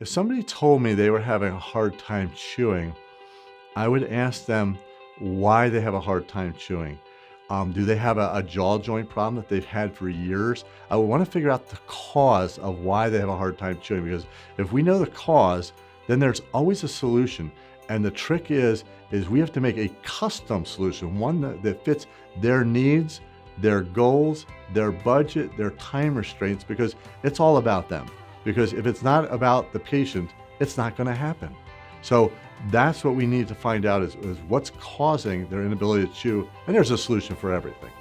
If somebody told me they were having a hard time chewing, I would ask them why they have a hard time chewing. Do they have a jaw joint problem that they've had for years? I would want to figure out the cause of why they have a hard time chewing, because if we know the cause, then there's always a solution. And the trick is we have to make a custom solution, one that fits their needs, their goals, their budget, their time restraints, because it's all about them. Because if it's not about the patient, it's not going to happen. So that's what we need to find out is what's causing their inability to chew, and there's a solution for everything.